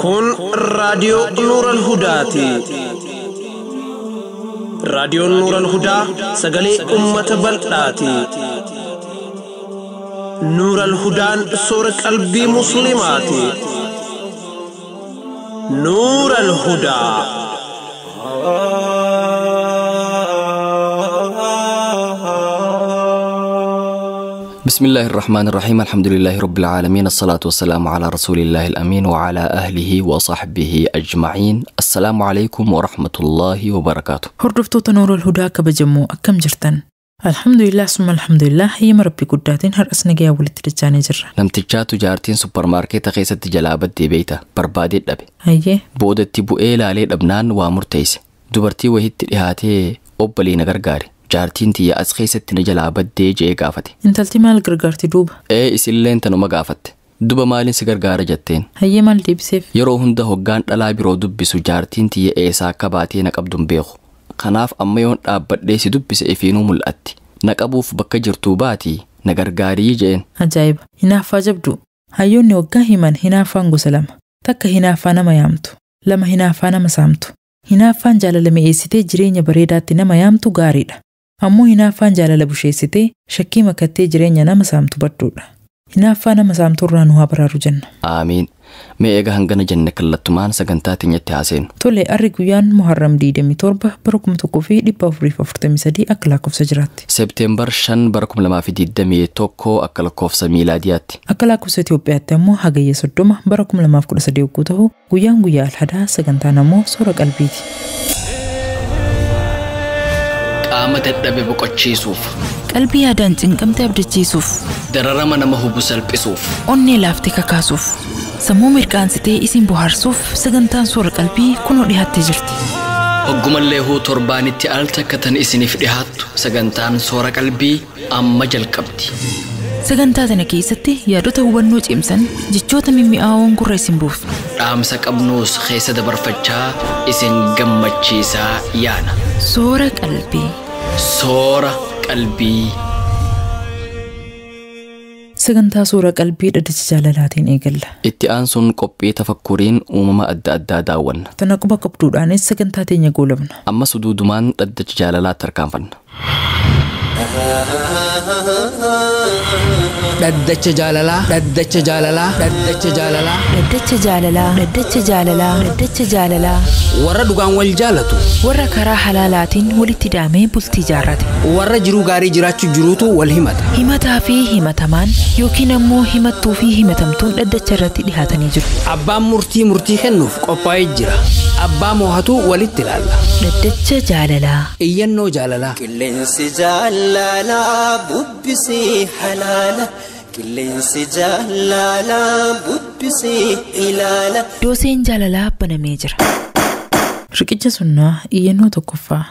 Kun raadiyoo Nuural Hudaati. Raadiyoon Nuural Hudaa sagalee uummata bal'aati. Nuural Hudaan soora qalbii musliimaati. Nuural Hudaa. بسم الله الرحمن الرحيم الحمد لله رب العالمين الصلاة والسلام على رسول الله الأمين وعلى أهله وصحبه أجمعين السلام عليكم ورحمة الله وبركاته. هردفتو تنور الهدى كبجمو أكم جرتن الحمد لله ثم الحمد لله هي مربي قداتين هر أسنقيا ولترجاني جرة نمتجاتو جارتين سوبر ماركت قيسة جلابت دي بيتا بربادي دبي هيه بودت تبو إيلا علي لبنان ومرتيس دوبرتي وهي تلهاتي أوبالي نغرغاري jaartiin tiyya as keessatti na jalaa baddee jee gaafate. Intalti maal gargaarti duuba? Isilleen tanuma gaafatte. Duba maalin si gargaara jetteen? Hayyee maal deebiseef? Yeroo hunda hoggaan dhalaa biroo dubbisu jaartiin tiyya eesaa akka baatee na qabdun beeku. Kanaaf amma yoon dhaabbadhee si dubbise ifiinuu mul'atti. Na qabuuf bakka jirtuu baatii na gargaarii jeen. Ajaa'iba! Hinaaffaa jabdu. Hayyoonni waggaa himan hinaaffaan gosa lama. Takka hinaaffaa nama yaamtu. Lama hinaaffaa nama saamtu. Hinaaffaan jaalala mi'eessitee jireenya bareedaatti nama yaamtu gaariidha. Ammoo hinaaffaan jaalala busheessitee shakkii makattee jireenya nama saamtu badduudha. Hinaaffaa nama saamtu irraa nu haa baraaru jenna. Aamiin. Mee eega hangana jenne kallattumaan sagantaa teenyatti haaseenu. Tole arri guyyaan Muharram 27 bara 1443 akka lakkoofsa jiraatti. Seepteembar 5 bara 2021 akka lakkoofsa miilaadiyaatti. Akka lakkoofsa Itoophiyaatti ammoo hagayya 30 bara 2013 yogguu ta'u guyyaan guyyaa alhadaa sagantaan ammoo soora qalbiiti. Qaama dadhabe boqochiisuuf qalbii yaadaan cinqamte abdachiisuuf dararama nama hubu salphisuuf onnee laaftee kakaasuuf sammuu mirqaansitee isin bohaarsuuf sagantaan soora qalbii kunoo dhiyaattee jirti. Hoggumallee huu torbaanitti al takkatan isiniif dhihaattu sagantaan soora qalbii amma jalqabdi. Sagantaa tana keessatti yaadota hubannoo cimsan jechoota mimmi'aawoon gurra isin buufna. Dhaamsa qabnuus keessa dabarfachaa isin gammachiisaa yaana. Soora qalbii. Soora qalbii. Sagantaa soora qalbii dhaddacha jaalalaatiin eegalla. Itti aansuun qophii tafakkuriin uumama adda addaa daawwanna. Tana quba qabduudhaanis sagantaa teenya goolabna. Ammas uduudumaan dhaddacha jaalalaatti tarkaanfanna. Dhaddacha jaalalaa. Dhaddacha jaalalaa. Dhaddacha jaalalaa. Dhaddacha jaalalaa. Dhaddacha jaalalaa. Dhaddacha jaalalaa. Warra dhugaan wal jaalatu. Warra karaa halaalaatiin walitti daamee bultii jaarrate. Warra jiruu gaarii jiraachuu jiruutu wal himata. Himataa fi himatamaan yookiin ammoo himattuu fi himatamtuun dhaddacha irratti dhihaatanii jiru. Abbaan murtii kennuuf qophaa'ee jira. Abbaa moohatu walitti ilaalla. Dhaddacha jaalalaa. Iyyannoo jaalalaa. Qilleensi jaalalaa bubbisii halaala. Qilleensi jaalalaa bubbisii ilaala. Dooseen jaalalaa banamee jira. Riqicha sunnaa iyyannoo tokkoffaa.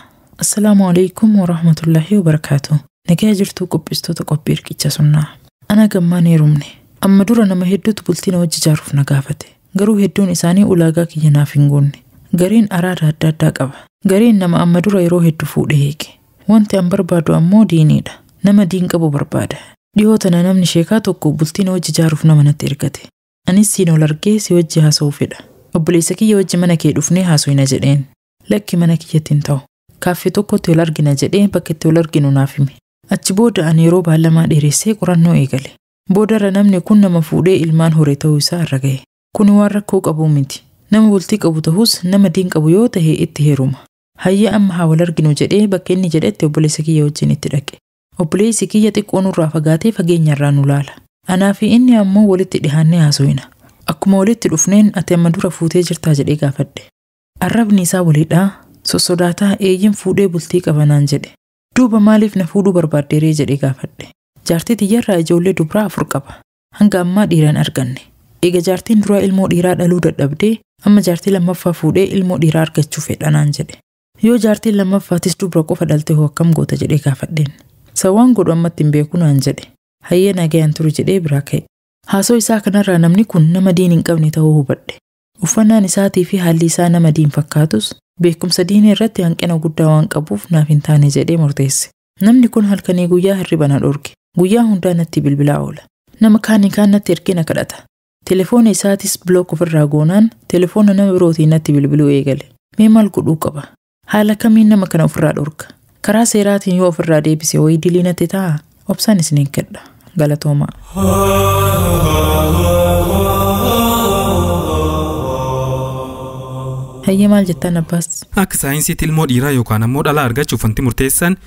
Assalaamu alaykum wa rahmatullahi wa barakaatu. Nagaa jirtuu qophistoota qophii riqicha sunnaa. Ana gammaan heerumne. Amma dura nama hedduutu bultii na wajji jaaruuf na gaafate. Garuu hedduun isaanii ulaagaa kiyya naaf hin guunne. Gariin araada adda addaa qaba. Gariin nama amma dura yeroo hedduu fuudhee hiike. Wanti an barbaadu ammoo diiniidha. Nama diin qabu barbaada. Dhihoo tana namni sheekaa tokko bultii na wajji jaaruuf nama natti ergate. Anis siin ol argee si wajji haasa'uu fedha. Obboleessa kiyya wajji mana kee dhufnee haasofna jedheen. Lakki mana kiyyatti hin ta'u. Kaaffee tokkotti ol argina jedhee bakka itti ol arginu naaf hime. Achi booda ani yeroo baalamaa dheeressee qorannoo eegale. Boodarra namni kun nama fuudhee ilmaan horee ta'uu isaa irra ga'e. Kuni waan rakkoo qabu miti. Nama bultii qabu ta'us nama diin qabu yoo ta'e itti heeruma. Hayya amma haa wal arginu jedhee bakka inni jedhetti obboleessa kiyya wajjin itti dhaqe. Obboleessi kiyya xiqqoo nurraa fagaatee fageenyarraa nu laala. Anaa fi inni ammoo walitti dhihaannee haasofna. Akkuma walitti dhufneen ati amma dura fuutee jirtaa jedhee gaafadhe. Arrabni isaa waliidhaa sossodaataa eeyyin fuudhee bultii qabanaan jedhe. Duuba maaliif na fuudhuu barbaaddeeree jedhee gaafadhe. Jaartii tiyyarraa ijoollee dubaraa 4 qaba. Hanga ammaa dhiiraan arganne. Eega jaartiin duraa ilmoo dhiiraa dhaluu dadhabdee amma jaartii lammaffaa fuudhee ilmoo dhiiraa argachuu fedhanaan jedhe. Yoo jaartiin lammaffaatis dubra qofa dhalte hoo akkam goota jedhee gaafadheen. Sawaan godhu ammatti hin beeku naan jedhe. Hayyee nagayaan turu jedhee biraa ka'e. Haasoo isaa kanarraa namni kun nama diin hin qabne ta'uu hubadhe. Uffannaan isaatii fi haalli isaa nama diin fakkaatus beekumsa diinii irratti hanqina guddaa waan qabuuf naaf hin taane jedhee murteesse. Namni kun halkanii guyyaa hirriba na dhorge. Guyyaa hundaa natti bilbilaa oola. Nama kaanii kaan natti ergina kadhata. Telefoona isaatis blook ofirraa goonaan telefoona nama birootiin natti bilbiluu eegale. Mee maal godhuu qaba? Haala kamiin nama kana ofirraa dhorka? Karaa seeraatiin yoo ofirraa deebise wayii dilii natti ta'a? Obsaan isin eeggadha. Galatoomaa. Hayyee maal jettaan Abbaas? Akka saayinsiitti ilmoo dhiiraa yookaan ammoo dhalaa argachuuf wanti murteessan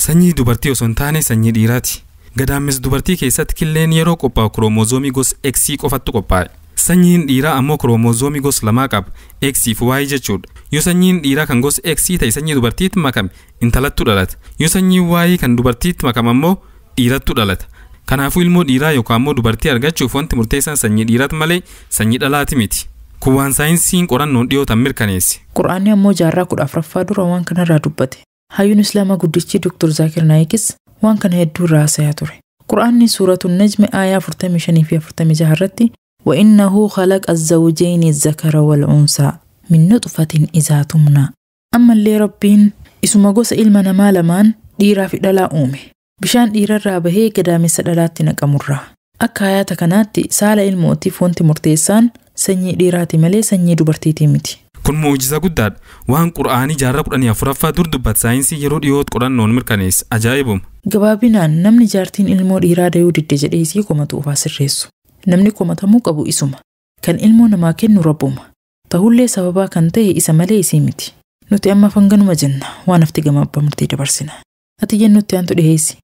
sanyii dubartii osoo hin taane sanyii dhiiraati. Gadaamessa dubartii keessatti killeen yeroo qophaa'u kiroomozoomii gosa X qofattu qophaa'e. Sanyiin dhiiraa ammoo kiroomozoomii gosa lamaa qaba. X fi Y jechuudha. Yoo sanyiin dhiiraa kan gosa X ta'e sanyii dubartiitti makame intalattu dhalata. Yoo sanyiin Y kan dubartiitti makame ammoo dhiirattu dhalata. Kanaafuu ilmoo dhiiraa yookaan ammoo dubartii argachuuf wanti murteessan sanyii dhiiraati malee sanyii dhalaati miti. Kun waan saayinsiin qorannoon dhiyootan mirkaneesse. Qur'aanni ammoo jaarraa 14ffaa dura waan kanarraa dubbate. Hayyuun Islaamaa guddichi Dr. Zaakir Naayikis waan kana hedduu irraa haasayaa ture. Qur'aanni suuratu Najmi aayaa 45 fi 46 irratti وإنه خلق الزوجين الذكر والأنثى من نطفة إذا تمنى. أما اللي ربين اسمه قوس إلما نما لمان ديرا في دلا أومي بشان ديرا رابهي قدامي سدلات نقمرها. Akka ayata kanaatti saala ilmootiif wanti murteessaan sanyii dhiiraati malee sanyii dubartiitii miti. Kun muujiza guddaadha. Waan Qur'aanii jaarraa 14ffaa dur dubbatu saayinsii yeroo dhiyootti qorannoon mirkaneessa. Ajaa'ibuma. Gabaabinaan namni jaartiin ilmoo dhiiraa dayuu didde jedhee isii komatu ofaa sirreessu. Namni komatamuu qabu isuma. Kan ilmoo namaa kennu Rabbuma. Tahullee sababaa kan ta'e isa malee isii miti. Nuti amma fanganuma jenna waan hafti gama abbaa murtii dabarsina. Ati jennutti aantu dhiheessi.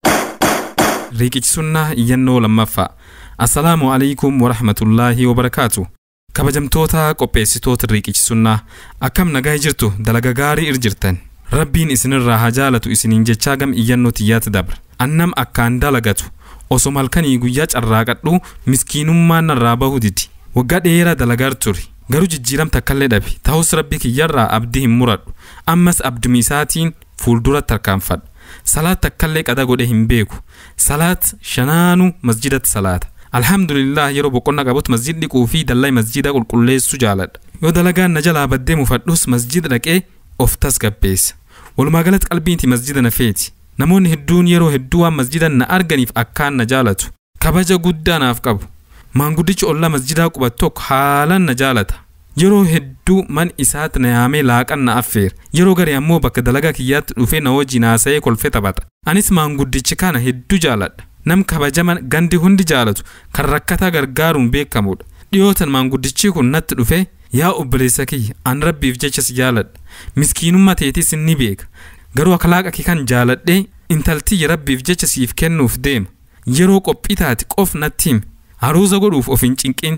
Riqichi sunnaa iyyannoo lammaffaa. Assalaamu alaykum wa rahmatullaahi wa barakaatu. Kabajamtoota qopheessitoota riqichi sunnaa akkam nagaa jirtu dalaga gaarii irjirtan. Rabbiin isinirraa haa jaalatu isiniin jechaa gam iyyannoo tiyyaatti dabra. Annam akkaan dalagatu osoo malkanii guyyaa carraaqadhu miskiinummaan narraa bahu didi. Waggaa dheeraa dalagar turi. Garuu jijjiiramta akkallee dhabe. Ta'us rabbi kiyyarraa abdii hin muradhu. Ammas abdumi isaatiin fuuldura tarkaanfadha. Salaat akkallee qada godhe hin beeku. Salaat shanaanu masjidatti salaata. Alhamdulillah yeroo boqonnaa qabutti masjid dhiquu fi dallaa masjida qulqulleessu jaaladha. Yoo dalagaan na jalaa baddee mufadhus masjida dhaqee of tasgabbeessa. Walumaa galatti qalbiinti masjida na feeti. Namoonni hedduun yeroo hedduu waan masjida na arganiif akkaan na jaalatu. Kabaja guddaa naaf qabu. Maanguddichi ollaa masjidaa qubatu tokko haalaan na jaalata. Yeroo hedduu man isaatti na yaamee laaqan na affeera. Yeroo garii ammoo bakka dalagaa kiyyaatti dhufee na wajjin haasa'ee kolfee taphata. Anis maanguddichi kana hedduu jaaladha. Nam kabajaman gandi hundi jaalatu kan rakkataa gargaaruun beekamudha. Dhiyootan maanguddichi kun natti dhufe yaa obboleessa kiyya an rabbiif jecha si jaaladha. Miskiinummaa teetis ni beeka. Garuu akhlaaqa kee kan jaaladhee intaltii rabbiif jecha siif kennuuf deema. Yeroo qophii taate qof natti himi. Haruuza godhuuf of hin cinqin.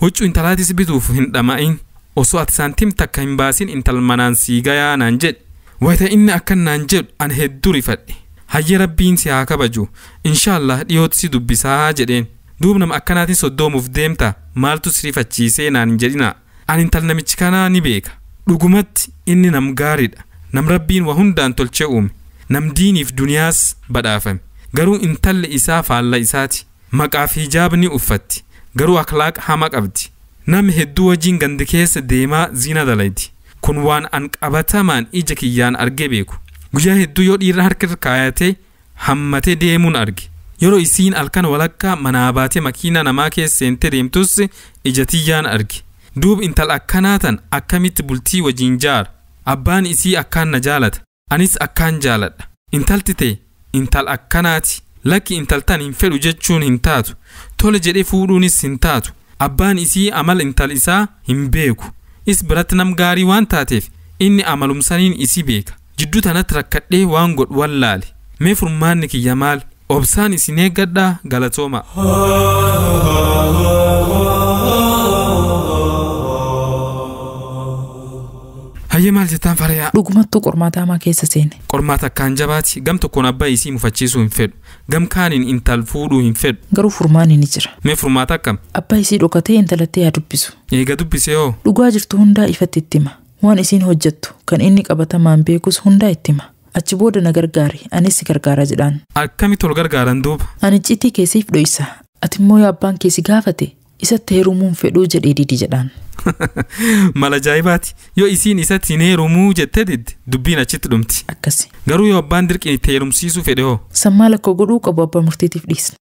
Huccuu intalaatis bituuf hin dhama'in. Osoo ati saantim takka hin baasin intal manaan sii gayaa naan jedhe. Wayita inni akkan naan jedhu an hedduu rifadhe. Hayya rabbiin si haa kabaju. Inshaallah dhiyootti si dubbisaa jedheen. Duubnama akkanaatiin soddoomuuf deemta maaltu si rifachiisee naan hin jedhina. An intal namichi kanaa ni beeka. Dhugumatti inni nam gaariidha. Nam rabbiin waa hundaan tolchee uume. Nam diiniif duniyaas badhaafame. Garuu intalli isaa faalla isaati. Maqaaf hijaabni uffatti. Garuu akhlaaqa hama qabdi. Nam hedduu wajjin gandi keessa deemaa zina dalayti. Kun waan an qabatamaan ija kiyyaan argee beeku. Guyyaa hedduu yoo dhiirra harka kaayatee hammatee deemuun arge. Yeroo isiin halkan walakkaa manaa baatee makiina namaa keessa seentee deemtus ija tiyyaan arge. Duub intal akkanaatan akkamitti bultii wajjin jaara. Abbaan isii akkaan na jaalata. Anis akkaan jaaladha. Intalti ta'e intal akkanaati. Lakki intaltan hin fedhu jechuun hin taatu. Tole jedhee fuudhuunis hin taatu. Abbaan isii amal intal isaa hin beeku. Is biratti nam gaarii waan taateef inni amalumsaniin isii beeka. Jidduu tanatti rakkadhee waan godhu wallaale. Mee furmaanni kiyya maal? Obsaan isin eeggadhaa galatooma. Hayyee maal jettaan farayaa? Dhugumattuu qormaata hamaa keessa seene. Qormaata akkaan jabaati. Gam tokkoon abbaa isii mufachiisuu hin fedhu. Gam kaaniin intal fuudhuu hin fedhu. Garuu furmaanni ni jira. Mee furmaata akkam? Abbaa isii dhokatee intalattee haa dubbisu. Eega dubbise hoo? Dhugaa jirtu hundaa ifatti itti hima. Waan isiin hojjettu kan inni qabatamaan beekus hundaa itti hima. Achi booda na gargaari anis si gargaara jedhaan. Akkamitti ol gargaaran duuba? Ani ciitii keessiif dho'isa. Ati immoo yoo abbaan keessi gaafate isatti heerumuun fedhuu jedhee didi jedhaan. Mala jaayibaati. Yoo isiin isatti hin heerumuu jettee didde dubbiin achitti dhumti. Akkasi. Garuu yoo abbaan dirqiin itti heerumsiisuu fedhe hoo? Sammaa lakkoo godhuu qabu abbaa murtiitiif dhiisna.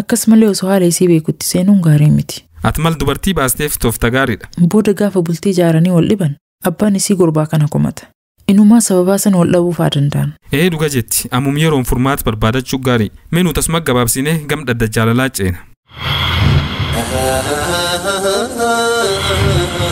Akkasumallee osoo haala isii beekutti seenuun gaarii miti. Ati mal dubartii baasteef toofta gaariidha. Booda gaafa bultii ijaaranii wal dhiban abbaan isii gurbaa kana komata. Inumaa sababaa san wal dhabuuf haa danda'an. Dhuga jetti. Ammum yeroon furmaata barbaadachuu gaarii. Mee nuti asuma gabaabsinee gam dhadda jaalalaa ceena.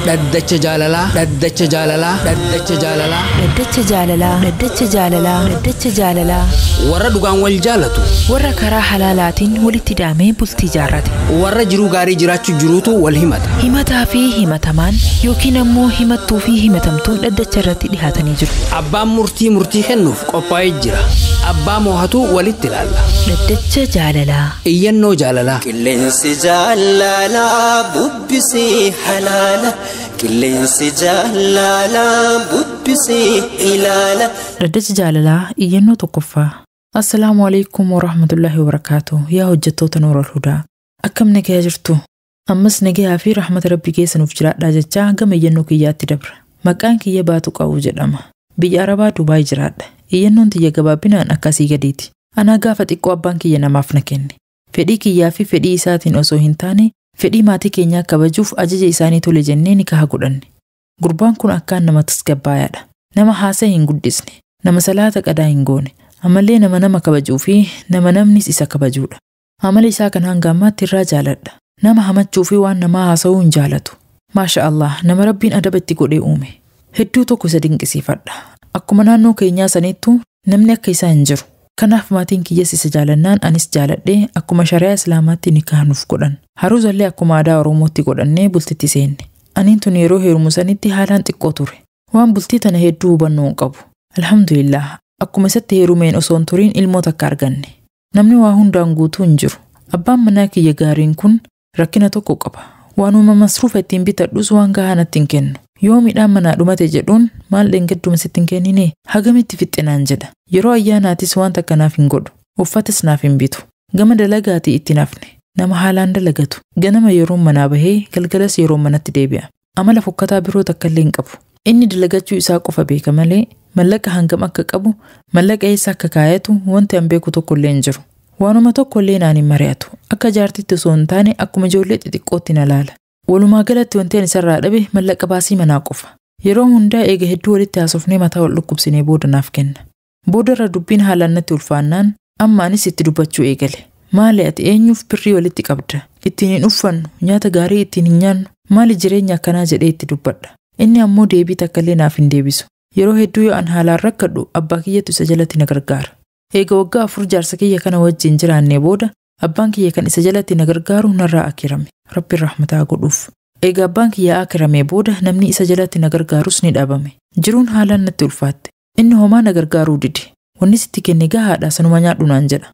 Dhaddacha jaalalaa. Dhaddacha jaalalaa. Dhaddacha jaalalaa. Dhaddacha jaalalaa. Dhaddacha jaalalaa. Dhaddacha jaalalaa. Warra dhugaan wal jaalatu. Warra karaa halaalaatiin walitti daamee bultii jaarrate. Warra jiruu gaarii jiraachuu jiruutu wal himata. Himataa fi himatamaan yookiin ammoo himattuu fi himatamtuun dhaddacha irratti dhihaatanii jiru. Abbaan murtii kennuuf qophaa'ee jira. Abbaa moohatu walitti ilaalla. Dhaddacha jaalalaa. Iyyannoo jaalalaa. Qilleensi jaalalaa bubbisii halaala. Qilleensi jaalalaa bubbisii ilaala. Dhaddacha jaalalaa iyyannoo tokkoffaa. Assalaamu alaikum warahmatullahi wabarakaatuh. Yaa hojjettoota Nuurul Hudaa. Akkam nagaa jirtu? Ammas nagaa fi rahmata Rabbii keessanuuf jiraadhaa jechaa gama iyyannoo kiyyaatti dabra. Maqaan kiyya Baatu Qabu jedhama. Biyya Arabaa Dubaay jiraadha. Iyyannoon tiyya gabaabinaan akkasii gadiiti. Anaa gaafa xiqqoo abbaan kiyya namaaf na kenne. Fedhii kiyyaa fi fedhii isaatiin osoo hin taane fedhii maatii keenyaa kabajuuf ajaja isaanii tole jennee nikaha godhanne. Gurbaan kun akkaan nama tasgabbaayaadha. Nama haasa'e hin guddisne, nama salaata qadaa hin goone, amallee nama kabajuu fi nama namnis isa kabajuudha. Amala isaa kan hanga ammaatti irraa jaaladha. Nama hamachuu fi waan namaa haasa'uu hin jaalatu. Maasha Allah, nama Rabbiin adaba itti godhee uume. Hedduu tokko isa dinqisiifadha. Akkuma naannoo keenyaa saniittu namni akka isaa hin jiru. Kanaaf maatiin kiyyas isa jaalannaan anis jaaladhee akkuma shari'aa islaamaatti nikaha nuuf godhan. Haruusallee akkuma aadaa Oromootti godhannee bultitti seenne. Aniin tun yeroo heerumu sanitti haalaan xiqqoo ture. Waan bultii tana hedduu hubannoo hin qabu. Alhamdulillah, akkuma isatti heerumeen osoo hin turiin ilmoo takka arganne. Namni waa hundaan guutuu hin jiru. Abbaan manaa kiyya gaariin kun rakkina tokko qaba. Waanuma masruufa ittiin bitadhus waan gahaa natti hin kennu. Yoo midhaan manaa dhumate jedhuun maal dheengadduma sitti hin kennine hagamitti fixxinaan jedha. Yeroo ayyaanaatis waan takka naaf hin godhu. Uffatas naaf hin bitu. Gama dalagaatii itti nafne. Nama haalaan dalagatu. Ganama yeroo manaa bahee galgalas yeroo manatti deebi'a. Amala fokkataa biroo takka illee hin qabu. Inni dalagachuu isaa qofa beeka malee mallaqa hangam akka qabu, mallaqa eessa akka kaayatu wanti an beeku tokko illee hin jiru. Waanuma tokko illee naan hin mari'atu. Akka jaartitti osoo hin taane akkuma ijoollee xixiqqootti na laala. Walumaa galatti wanti ani isarraa dhabe mallaqa baasii manaa qofa. Yeroo hundaa eega hedduu walitti haasofnee mataa wal dhukkubsinee booda naaf kenna. Boodarra dubbiin haalaan natti ulfaannaan amma anis itti dubbachuu eegale. Maali ati eenyuuf birrii walitti qabda? Ittiin hin uffannu, nyaata gaarii ittiin hin nyaannu, maali jireenya akkanaa jedhee itti dubbadha. Inni ammoo deebii takka illee naaf hin deebisu. Yeroo hedduu yoo an haalaan rakkadhu abbaa kiyyatu isa jalatti na gargaara. Eega waggaa 4 jaarsa kiyya kana wajjin jiraannee booda abbaan kiyya kan isa jalatti na gargaaru narraa akirame. Rabbi rahmataa godhuuf. Eega abbaan kiyya akiramee booda namni isa jalatti na gargaarus ni dhabame. Jiruun haalaan natti ulfaatte. Inni homaa na gargaaruu dide. Wanni sitti kenne gahaadha sanuma nyaadhu naan jedha.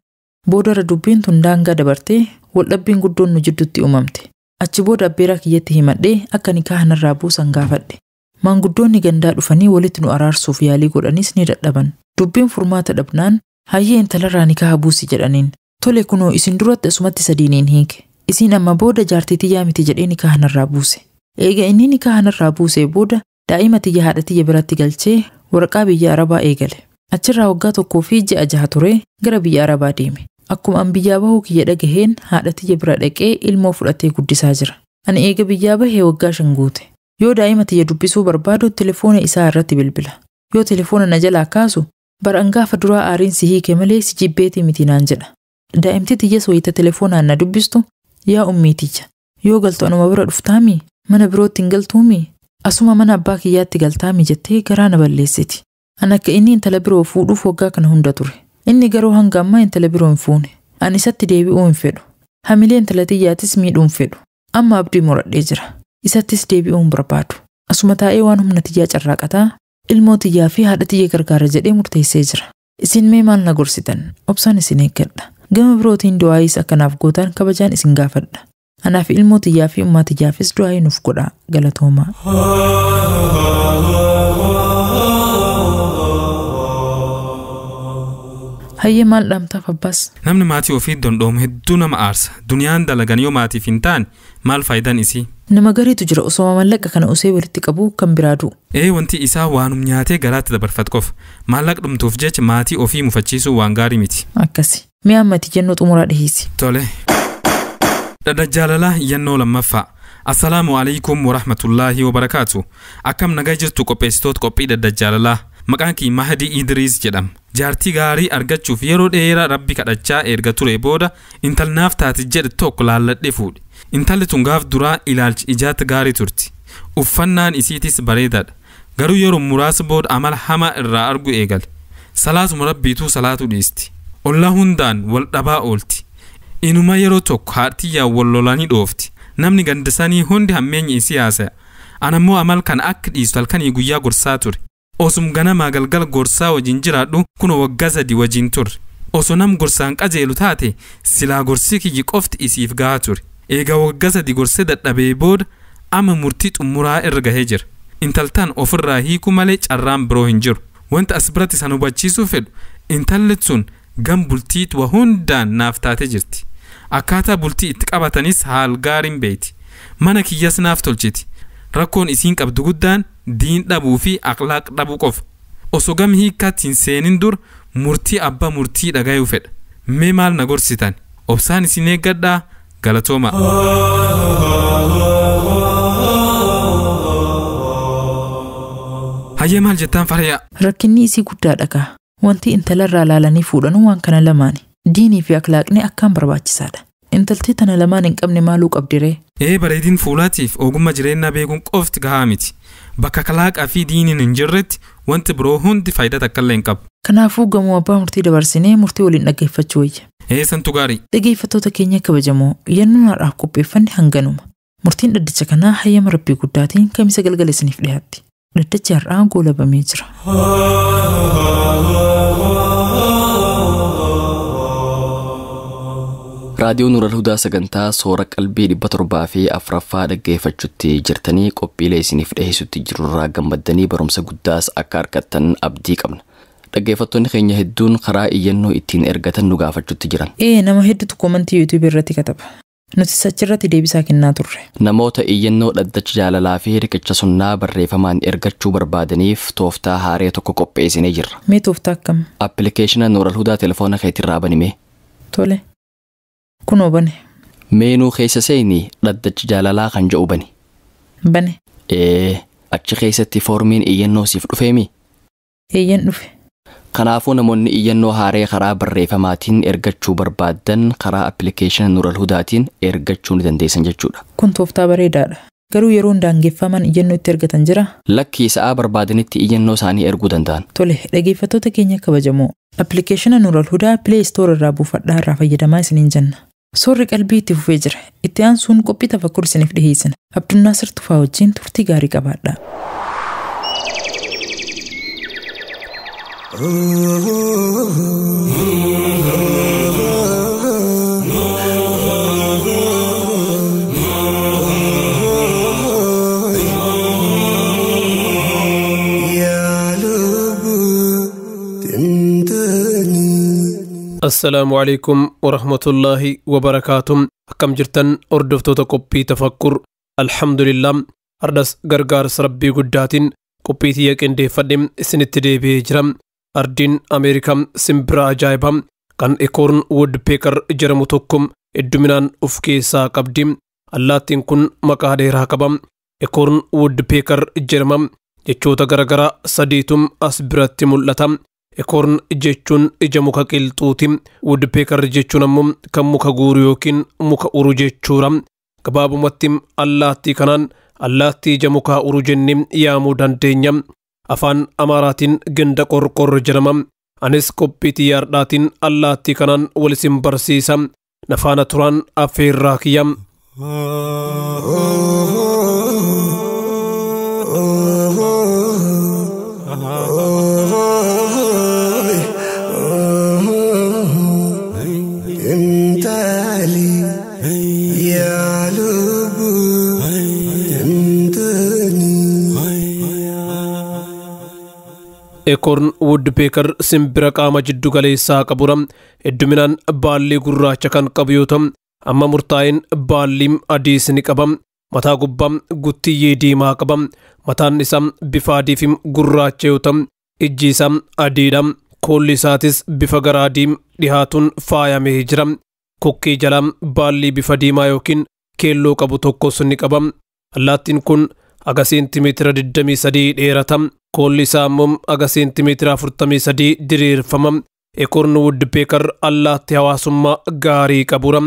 Boodarra dubbiin tun daangaa dabartee waldhabbiin guddoon nu jidduutti uumamte. Achi booda abbeeraa kiyyatti himadhee akka nikaha narraa buusan gaafadhe. Maanguddoonni gandaa dhufanii walitti nu araarsuuf yaalii godhanis ni dadhaban. Dubbiin furmaata dhabnaan hayyee intalarraa nikaha buusi jedhaniin. Tole kunoo isin duratti asumatti sadiiniin hiike. Isin amma booda jaartii tiyyaa miti jedhee nikaha narraa buuse. Eega inni nikaha narraa buusee booda daa'ima tiyya haadha tiyya biratti galchee waraqaa biyya Arabaa eegale. Achirraa waggaa 1 fi ji'a 6 ture gara biyya Arabaa deeme. Akkuma an biyyaa bahuu kiyya dhagaheen haadha tiyya bira dhaqee ilmoo fudhatee guddisaa jira. Ani eega biyyaa bahee waggaa 5 guute. Yoo daa'ima tiyya dubbisuu barbaadu telefoona isaa irratti bilbila. Yoo telefoona na jalaa kaasu baran gaafa duraa aariin si hiike malee si jibbeetii miti naan jedha. Daa'imti tiyya wayita telefoonaan na dubbistu yaa ummiitiyya. Yoo galtu anuma bira dhuftaami mana birootti hin galtuumi. Asuma mana abbaa kiyyaatti galtaami jettee garaa na balleessiti. An akka inni intala biroo fuudhuuf waggaa kana hunda ture. Inni garuu hanga ammaa intala biroo hin fuune. Ani isatti deebi'uu hin fedhu. Hamilee intala tiyyaatis miidhuu hin fedhu. Amma abdii muradhee jira. Isattis deebi'uu hin barbaadu. Asuma taa'ee waan humna tiyyaa carraaqataa ilmoo tiyyaa fi haadha tiyya gargaara jedhee murteessee jira. Isin mee maal na gorsitan? Obsaan isin eeggadha. Gama birootiin du'aayis akkanaaf gootaan kabajaan isin gaafadha. Anaaf ilmoo tiyyaa fi ummaa tiyyaafis du'aayii nuuf godhaa galatoomaa. Hayyee maal dhaamtaaf abbaas? Namni maatii ofii dondoomu hedduu nama aarsa. Duniyaan dalagan yoo maatiif hin taane maal faayidaan isii? Nama gariitu jira osoo maallaqa kana usee walitti qabu kan biraadu. Wanti isaa waanum nyaatee garaatti dabarfatu qofa. Maallaqa dhumtuuf jecha maatii ofii mufachiisuu waan gaarii miti. Akkasi. Mee ammati jennoo xumuraa dhiheessi. Tole. Dhaddacha yennoo lammaffaa. Assalaamu alaykum wa rahmatullaahi wa barakaatu. Akkam nagaa jirtu qopheessitoota qophii dhaddacha. Maqaan kee Mahdi Idris jedhama. Jaartii gaarii argachuuf yeroo dheeraa Rabbi kadhachaa erga ture booda intalli naaf taati jedhe tokko laalladhe fuudhe. Intalli tun gaaf duraa ilaalchi ijaatti gaarii turti. Uffannaan isiitis bareedaadha. Garuu yeroo muraasa booda amala hamaa irraa argu eegale. Salaatuma Rabbiituu salaatu dhiisti. Ollaa hundaan wal dhabaa oolti. Inuma yeroo tokko haadhiyyaa wal lolanii dhoofti. Namni gandisanii hundi hammeenyi isii haasaya. Anammoo amal kan akka dhiistu halkanii guyyaa gorsaa ture. Osum ganamaa galgal gorsaa wajin jiraadhu kun waggaa 3 wajin ture. Osoo nam gorsaan qajeelu taate silaa gorsii kiyyi qofti isiif gahaa ture. Eega waggaa 3 gorsee dadhabee booda ama murtii xumuraa irra gahee jira. Intaltaan ofirraa hiiku malee carraan biroo hin jiru. Wanta as biratti san hubachiisuu fedhu intalli sun gam bultiit wa hundaan naaf taate jirti. Akkaataa bultii itti qabatanis haal gaariin beeti. Mana kiyyas naaf tolchiti. Rakkoon isiin qabdu guddaan diin dhabuu fi akhlaaq dhabuu qofa. Osoo gam hiikkaatti hin seenin dur murtii abbaa murtii dhagayuu fedha. Mee maal na gorsitan? Obsaan isin eeggadhaa galatooma. Hayyee maal jettaan Fariyaa? Rakkinni isii guddaadha kaa. Wanti intalarraa laalanii fuudhanuu waan kana lamaani. Diinii fi akhlaaqni akkaan barbaachisaadha. Intaltii tana lamaan hin qabne maaluu qabdiree? Bareedin fuulaatiif ogummaa jireenyaa beekuun qofti gahaa miti. Bakka akhlaaqaa fi diiniin hin jirretti wanti biroo hundi faayidaa takkallee hin qabu. Kanaafuu gamoo abbaa murtii dabarsinee murtii waliin dhaggeeffachuu wayya. Santu gaarii. Dhaggeeffattoota keenya kabajamoo yennuun har'aaf qopheeffanne hanganuma. Murtiin dhaddacha kanaa hayyama Rabbii guddaatiin kamisa galgala isiniif dhiyaatti. Dhaddachi har'aa goolabamee jira. Raadiyoon Nuural Hudaa sagantaa soora qalbii 704 dhaggeeffachuutti jirtanii qophiilee isiniif dhiyeessutti jirurraa gammaddanii barumsa guddaas akka argattan abdii qabna. Dhaggeeffattoonni keenya hedduun karaa iyyannoo ittiin ergatan nu gaafachuutti jiran. Nama hedduutu koomantii YouTube irratti kataba. Nuti achirratti deebisaa kennaa turre. Namoota iyyannoo dhaddacha jaalalaa fi riqicha sunnaa barreeffamaan ergachuu barbaadaniif tooftaa haaree tokko qopheessinee jirra. Mee tooftaa akkam? Appilikeeshina Nuural Hudaa telefoona keetirraa banime. Tole. Kunoo bane. Meenuu keessa seeni dhaddacha jaalalaa kan jedhu bani. Bane. Achi keessatti foormiin iyyannoo siif dhufeemi? Eeyyan dhufe. Kanaafuu namoonni iyyannoo haaree karaa barreeffamaatiin ergachuu barbaadan karaa appilikeeshina Nuural Hudaatiin ergachuu ni dandeessan jechuudha. Kun tooftaa bareedaadha. Garuu yeroo daangeffaman iyyannoo itti ergatan jira? Lakkii sa'aa barbaadanitti iyyannoo isaanii erguu danda'an. Tole, dhaggeeffattoota keenya kabajamoo. Appilikeeshina Nuural Hudaa Play Store irraa buufadhaa irraa fayyadamaa isiniin jenna. Soorri qalbii itti fufee jira. Itti aansuun qophii tafakkur isiniif dhiheessina. Abdunnaasir Tufaa wajjin turtii gaarii qabaadhaa. السلام عليكم ورحمة الله وبركاته. أكم جرتن أردفتو تقبي تفكر الحمد لله أردس غرغار سربي قداتين قبي تيك اندي فدم سنتدي بيجرم أردين أمريكا سمبرا جايبهم كان إكورن وود بيكر جرموتوكم الدمنان أفكيسا قبديم اللاتين كن مكادي راكبم إكورن وود بيكر جرمم جيشوتا غرغرا سديتم أسبرات ملتم Ekorn jechuun ija muka qilxuuti. Woodpecker jechuun ammoo kan muka guuru yookiin muka uru jechuudha. Gabaabumatti allaattii kanaan allaattii ija mukaa uru jennee yaamuu dandeenya. Afaan Amaaraatiin ganda qorqorro jedhama. Anis qophii xiyyaardhaatiin allaattii kanaan wal isin barsiisa. Nafaana turaan affeerraa kiyya. Eekoorn Woodpecker simbira qaama jiddu galeessaa qabura. Hedduminaan baallii gurraacha kan qabu yoo ta'u, amma murtaa'een baalliin adiis ni qaba. Mataa gubbaa guttiyyee diimaa qaba. Mataan isaa bifa adii fi gurraacha yoo ta'u, ijji isaa adiidha. Koolli isaatis bifa gara adii dhihaatuun faayamee jira. Kokkee jala baallii bifa diimaa yookiin keelloo qabu tokkos ni qaba. Allaattiin kun aga seentimeetira 23 dheerata. Koolli isaa immoo aga seentimeetira 43 diriirfama. Eekoorn Woodpecker allaattii hawaasummaa gaarii qabura.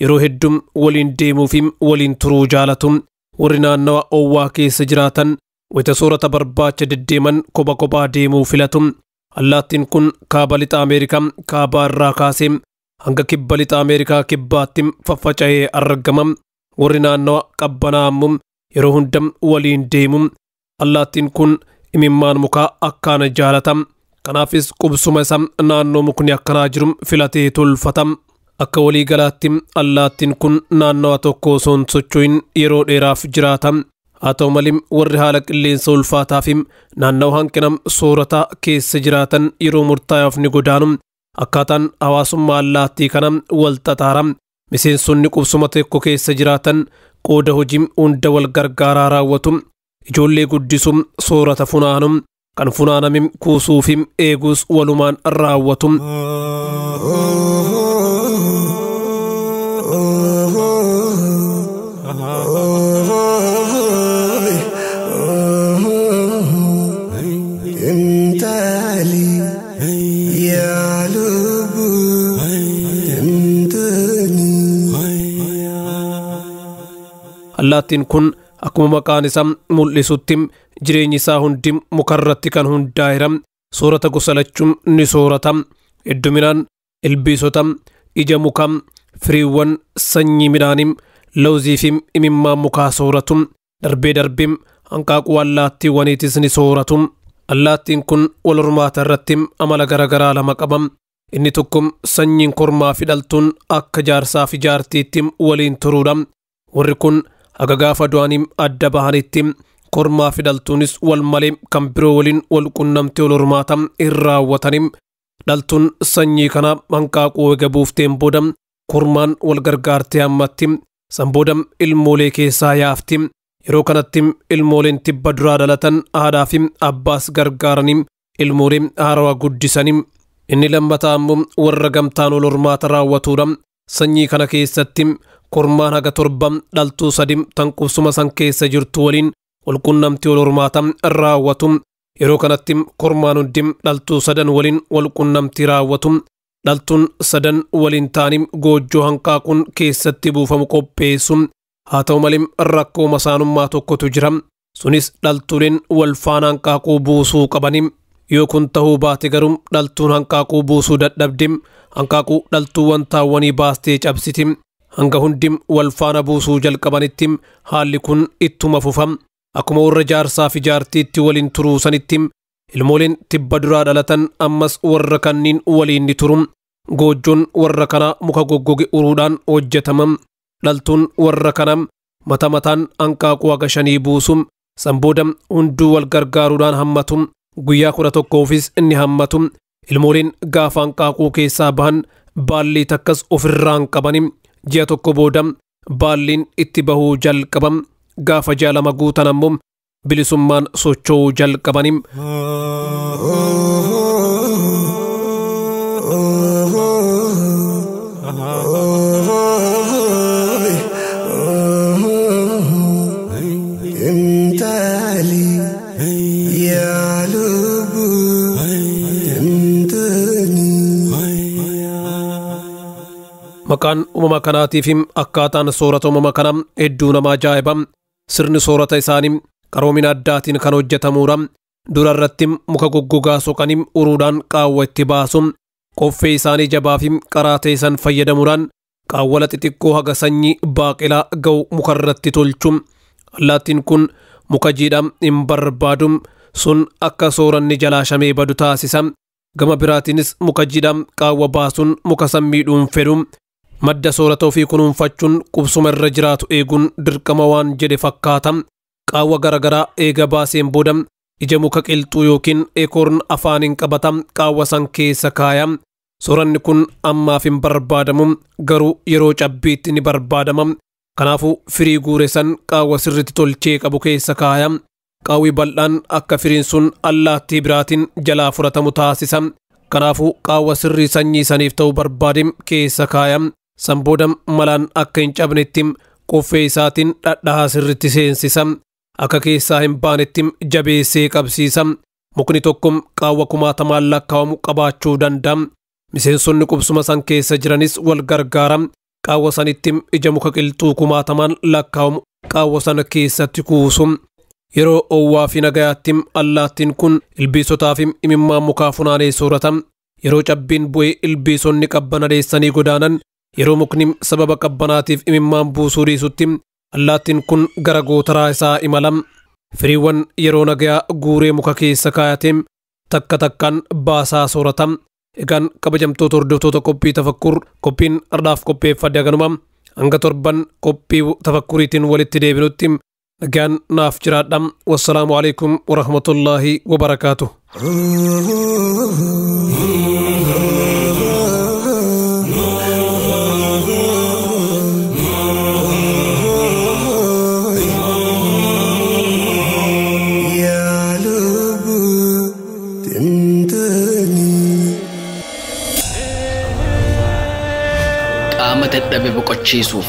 Yeroo hedduu waliin deemuu fi waliin turuu jaalatu. Warri naannawa owwaa keessa jiraatan wayita soorata barbaacha deddeeman kopha kophaa deemuu filatu. Allaattiin kun kaaba lixa Ameerikaa kaabaa irraa kaasee hanga kibba lixa Ameerikaa kibbaatti faffaca'ee argama. Warri naannawa qabbanaa ammoo yeroo hunda waliin deemu. Allaattiin kun imimmaan mukaa akkaan jaalata. Kanaafis qubsuma isaa naannoo mukni akkanaa jiru filatee tolfata. Akka walii galaatti allaattiin kun naannawa tokko osoo hin socho'in yeroo dheeraaf jiraata. Haa ta'u malee warri haala qilleensa ulfaataa fi naannawa hanqina soorataa keessa jiraatan yeroo murtaa'aaf ni godaanu. Akkaataan hawaasummaa allaattii kana wal xaxaara. Miseensonni qubsuma tokko keessa jiraatan qooda hojii hunda wal gargaaraa raawwatu. Ijoollee guddisuu, soorata funaanu, kan funaaname kuusuu fi eeguus walumaan raawwatu. Allaattiin kun akkuma maqaan isaa mul'isutti jireenyi isaa hundi mukarratti kan hundaa'eera. Soorata gosa lachuun ni soorata. Hedduminaan ilbiisota, ija mukaa, firiiwwan, sanyii midhaanii, lawzii fi imimmaan mukaa sooratu. Darbee darbee hanqaaquu allaattiiwwaniitis ni sooratu. Allaattiin kun wal hormaata irratti amala garaagaraa lama qaba. Inni tokko sanyiin kormaa fi dhaltuun akka jaarsaa fi jaartiitti waliin turuudha. Warri kun haga gaafa du'anii adda bahanitti kormaa fi dhaltuunis wal malee kan biroo waliin wal qunnamtee wal hormaata hin raawwatanii. Dhaltuun sanyii kana hanqaaquu eega buufteen booda kormaan wal gargaartee hammatti. San booda ilmoolee keessaa yaafti. Yeroo kanatti ilmooleen tibba duraa dhalatan haadhaa fi abbaas gargaaranii ilmoolee haarawaa guddisanii. Inni lammataa ammoo warra gamtaan wal hormaata raawwatuudha. Sanyii kana keessatti kormaan haga torba dhaltuu sadi tan qubsuma san keessa jirtu waliin wal qunnamtii wal hormaata raawwatu. Yeroo kanatti kormaan hundi dhaltuu sadan waliin wal qunnamtii raawwatu. Dhaltuun sadan waliin taanii goojjoo hanqaaquun keessatti buufamu qopheessu. Haa ta'u malee rakkoo masaanummaa tokkotu jira. Sunis dhaltuuleen wal faana hanqaaquu buusuu qabanii. Yoo kun ta'uu baate garuu dhaltuun hanqaaquu buusuu dadhabde hanqaaquu dhaltuuwwan taawwanii baastee cabsiti. Hanga hundi wal faana buusuu jalqabanitti haalli kun ittuma fufa. Akkuma warra jaarsaa fi jaartiitti waliin turuu sanitti ilmooleen tibba duraa dhalatan ammas warra kanniin waliin ni turu. Goojjoon warra kana muka goggoge uruudhaan hojjetama. Dhaltuun warra kana mata mataan hanqaaquu haga 5 buusu. San booda hunduu wal gargaaruudhaan hammatu. Guyyaa 11 inni hammatu. Ilmooleen gaafa hanqaaquu keessaa bahan baallii takkas ofirraan qabani. Ji'a tokko booda baalliin itti bahuu jalqabam. Gaafa ji'a 2 guutan ammoo bilisummaan socho'uu jalqabani. Maqaan uumama kanaatiif akkaataan soorata uumama kanaa hedduu nama ajaa'iba. Sirni soorata isaanii qaroomina addaatiin kan hojjetamuudha. Dura irratti muka goggogaa soqanii uruudhaan qaawwa itti baasu. Qoffee isaanii jabaa fi qaraa ta'e san fayyadamuudhaan qaawwala xixiqqoo haga sanyii baaqelaa ga'u muka irratti tolchu. Allaattiin kun muka jiidhaa hin barbaadu. Sun akka sooranni jalaa shamee badu taasisa. Gama biraatiinis muka jiidhaa qaawwa baasuun muka sammiidhuun fedhu. Madda soorata ofii kunuunfachuun qubsuma irra jiraatu eeguun dirqama waan jedhe fakkaata. Qaawwa garagaraa eega baaseen booda ija muka qilxuu yookiin eekoorn afaaniin qabatam qaawwa san keessa kaayam. Sooranni kun ammaaf hin barbaadamu garuu yeroo cabbiitti ni barbaadama. Kanaafuu firii guure san qaawwa sirritti tolchee qabu keessa kaayam. Qaawwi bal'aan akka firiin sun allaattii biraatiin jalaa fudhatamu taasisa. Kanaafuu qaawwa sirrii sanyii saniif ta'u barbaadim keessa kaayam. San booda malaan akka hin cabnetti qoffee isaatiin dhadhaa sirritti seensisa. Akka keessaa hin baanetti jabeessee qabsiisa. Mukni tokko qaawwa 1000 lakkaa'amu qabaachuu danda'a. Miseensonni qubsuma san keessa jiranis wal gargaara. Qaawwa sanitti ija muka qilxuu 1000 lakkaa'amu qaawwa sana keessatti kuusu. Yeroo owwaa fi nagayaatti allaattiin kun ilbiisotaa fi imimmaan mukaa funaanee soorata. Yeroo cabbiin bu'ee ilbiisonni qabbanadeessanii godaanan yeroo mukni sababa qabbanaatiif imimmaan buusuu dhiisutti allaattiin kun gara gootaraa isaa imala. Firiiwwan yeroo nagayaa guuree muka keessa kaayatee takka takkaan baasaa soorata. Egaan kabajamtoota hordoftoota qophii tafakkur qophiin ardhaaf qopheeffadde haganuma hanga torban qophii tafakkuriitiin walitti deebinutti nagaan naaf jiraadha. Wassalaamu alaikum warahmatullaahi wabarakaatuh. dadhabe boqochiisuuf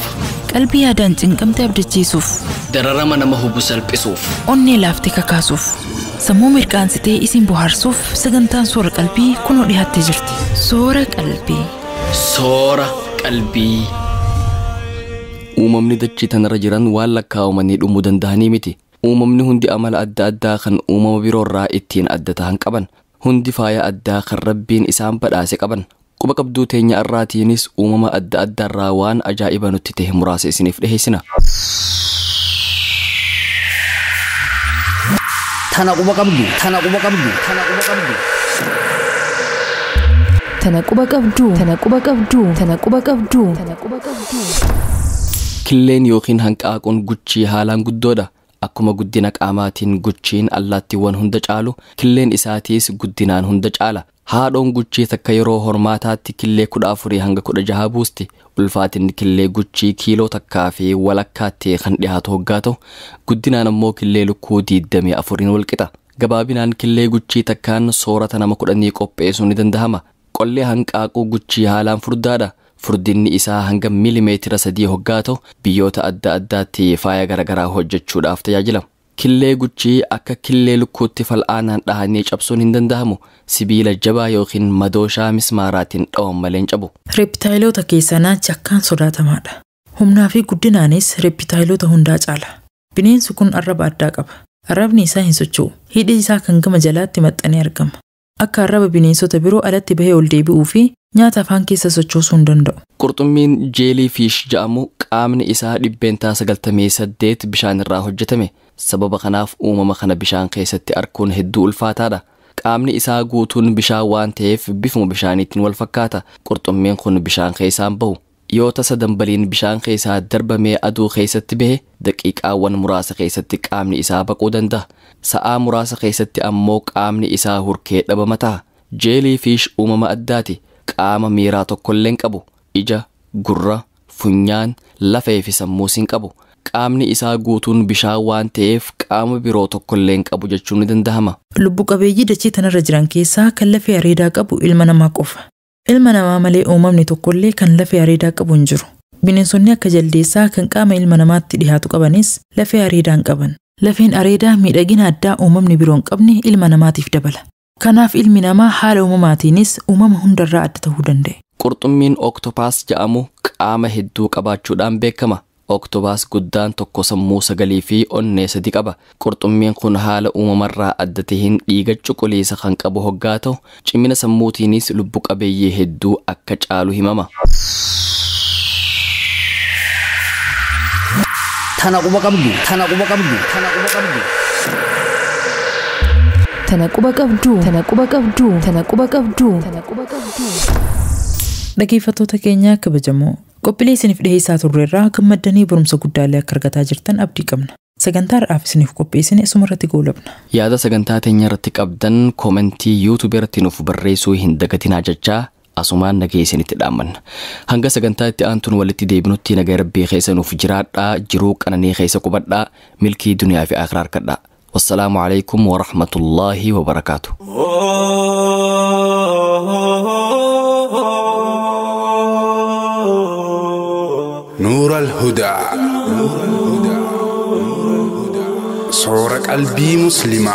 qalbii yaadaan cinqamte abdachiisuuf dararama nama hubu salphisuuf onnee laaftee kakaasuuf sammuu mirqaansitee isin bohaarsuuf sagantaan soora qalbii kunoo dhiyaattee jirti. Soora qalbii. Soora qalbii. Uumamni dachii tanarra jiran waan lakkaa'amanii dhumuu danda'anii miti. Uumamni hundi amala adda addaa kan uumama biroorraa ittiin adda ta'an qaban. Hundi faaya addaa kan Rabbiin isaan badhaase qaban. Quba qabduu teenya irraatiinis uumama adda addaarraa waan ajaa'iba nutti ta'e muraasa isiniif dhiheessina. Tana quba qabdu, tana quba qabdu, tana quba qabdu. Tana quba qabdu, tana quba qabdu, tana quba qabdu, tana quba qabdu. Killeen yookiin hanqaaquun guchii haalaan guddoodha. Akkuma guddina qaamaatiin guchiin allaattiiwwan hunda caalu, killeen isaatiis guddinaan hunda caala. Haadhoon guchii takka yeroo hormaataatti killee 14 hanga 16 buusti. Ulfaatinni killee guchii kiiloo takkaa fi walakkaatti kan dhiyaatu hoggaa ta'u, guddinaan ammoo killee lukkuu 24 walqixa. Gabaabinaan killee guchii takkaan soorata nama 10 qopheessuu ni danda'ama. Qollee hanqaaquu guchii haalaan furdaadha. Furdinni isaa hanga milimeetira 3 hoggaa ta'u, biyyoota adda addaatti faaya garaagaraa hojjechuudhaaf tajaajila. Killee guchii akka killee lukkuutti fal'aanaan dhahanii cabsuun hin danda'amu. Sibiila jabaa yookiin madooshaa mismaaraatiin dhawan malee hin cabu. Reeptaayiloota keessaa naachi akkaan sodaatamaadha. Humnaa fi guddinaanis reeptaayiloota hundaa caala. Bineensi kun arraba addaa qaba. Arrabni isaa hin socho'u. Hidhi isaa kan gama jalaatti maxxanee argama. Akka arraba bineensota biroo alatti bahee ol deebi'uu fi nyaata afaan keessa sochoosuu hin danda'u. Qurxummiin jeelii fiish jedhamu qaamni isaa 98% bishaan irraa hojjetame. Sababa kanaaf uumama kana bishaan keessatti arkuun hedduu ulfaataadha. Qaamni isaa guutuun bishaan waan ta'eef bifuma bishaaniitiin wal fakkaata. Qurxummiin kun bishaan keessaan bahu. Yoo tasa dambaliin bishaan keessaa darbamee aduu keessatti bahe daqiiqaawwan muraasa keessatti qaamni isaa baquu danda'a. Sa'aa muraasa keessatti ammoo qaamni isaa hurkee dhabama ta'a. Jeelii fiish uumama addaati. Qaama miiraa tokkollee hin qabu. Ija, gurra, funyaan, lafee fi sammuus hin qabu. Qaamni isaa guutuun bishaan waan ta'eef qaama biroo tokkollee hin qabu jechuun ni danda'ama. Lubbu qabeeyyii dachee tanarra jiran keessaa kan lafee areedaa qabu ilma namaa qofa. Ilma namaa malee uumamni tokkollee kan lafee areedaa qabu hin jiru. Bineensonni akka jaldeessaa kan qaama ilma namaatti dhihaatu qabanis lafee areedaa hin qaban. Lafeen areedaa miidhagina addaa uumamni biroo hin qabne ilma namaatiif dabala. Kanaaf ilmi namaa haala uumamaatiinis uumama hundarraa adda ta'uu danda'e. Qurxummiin Oktopaas jedhamu qaama hedduu qabaachuudhaan beekama. Oktopaas guddaan tokko sammuu 9 fi onnee 3 qaba. Qurxummiin kun haala uumamarraa adda ta'een dhiiga cuquliisa kan qabu hoggaa ta'u, cimina sammuutiinis lubbu qabeeyyii hedduu akka caalu himama. Tana quba qabdu, tana quba qabdu, tana quba qabdu. Tana quba qabdu, tana quba qabdu, tana quba qabdu, tana quba qabdu. Dhaggeeffattoota keenya kabajamoo qophiilee isiniif dhiheessaa turreerraa gammaddanii barumsa guddaallee akka argataa jirtan abdii qabna. sagantaa har'aaf isiniif qopheessine asumarratti goolabna. Yaada sagantaa teenya irratti qabdan koomentii YouTube irratti nuuf barreessuu hin dagatinaa jechaa asumaan nagaa isinitti dhaammanna. Hanga sagantaa itti aantuun walitti deebinutti nagaa rabbii keessa nuuf jiraadhaa, jiruu qananii keessa qubadhaa, milkii duniyaa fi akhiraa harkadhaa. والسلام عليكم ورحمة الله وبركاته. نور الهدى صورة قلبي مسلمة